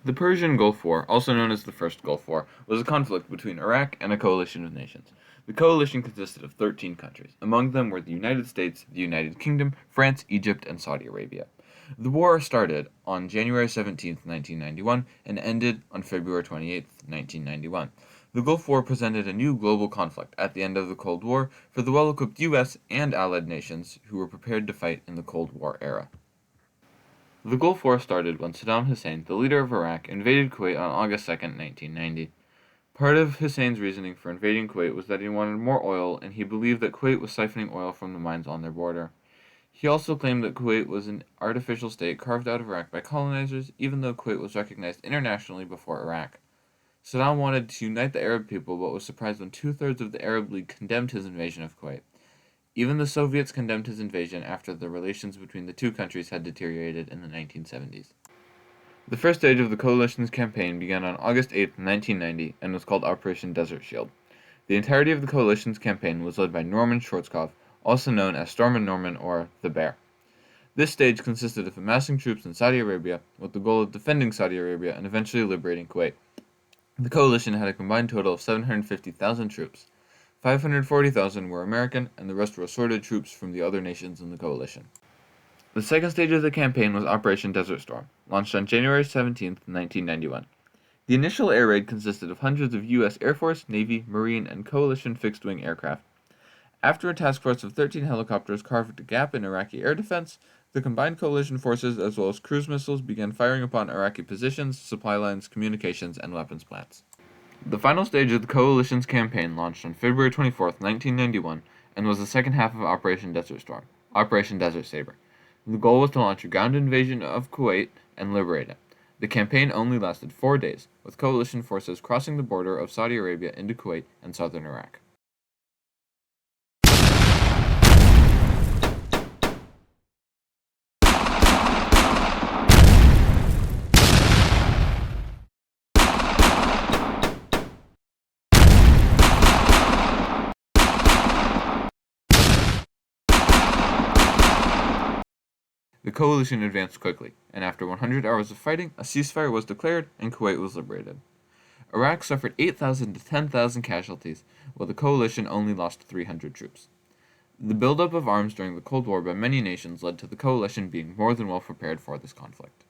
The Persian Gulf War, also known as the First Gulf War, was a conflict between Iraq and a coalition of nations. The coalition consisted of 13 countries. Among them were the United States, the United Kingdom, France, Egypt, and Saudi Arabia. The war started on January 17, 1991, and ended on February 28, 1991. The Gulf War presented a new global conflict at the end of the Cold War for the well-equipped US and allied nations who were prepared to fight in the Cold War era. The Gulf War started when Saddam Hussein, the leader of Iraq, invaded Kuwait on August 2, 1990. Part of Hussein's reasoning for invading Kuwait was that he wanted more oil, and he believed that Kuwait was siphoning oil from the mines on their border. He also claimed that Kuwait was an artificial state carved out of Iraq by colonizers, even though Kuwait was recognized internationally before Iraq. Saddam wanted to unite the Arab people, but was surprised when two-thirds of the Arab League condemned his invasion of Kuwait. Even the Soviets condemned his invasion after the relations between the two countries had deteriorated in the 1970s. The first stage of the coalition's campaign began on August 8, 1990, and was called Operation Desert Shield. The entirety of the coalition's campaign was led by Norman Schwarzkopf, also known as Stormin' Norman or the Bear. This stage consisted of amassing troops in Saudi Arabia with the goal of defending Saudi Arabia and eventually liberating Kuwait. The coalition had a combined total of 750,000 troops. 540,000 were American, and the rest were assorted troops from the other nations in the coalition. The second stage of the campaign was Operation Desert Storm, launched on January 17, 1991. The initial air raid consisted of hundreds of U.S. Air Force, Navy, Marine, and coalition fixed-wing aircraft. After a task force of 13 helicopters carved a gap in Iraqi air defense, the combined coalition forces as well as cruise missiles began firing upon Iraqi positions, supply lines, communications, and weapons plants. The final stage of the coalition's campaign launched on February 24, 1991, and was the second half of Operation Desert Storm, Operation Desert Saber. The goal was to launch a ground invasion of Kuwait and liberate it. The campaign only lasted 4 days, with coalition forces crossing the border of Saudi Arabia into Kuwait and southern Iraq. The coalition advanced quickly, and after 100 hours of fighting, a ceasefire was declared and Kuwait was liberated. Iraq suffered 8,000 to 10,000 casualties, while the coalition only lost 300 troops. The buildup of arms during the Cold War by many nations led to the coalition being more than well prepared for this conflict.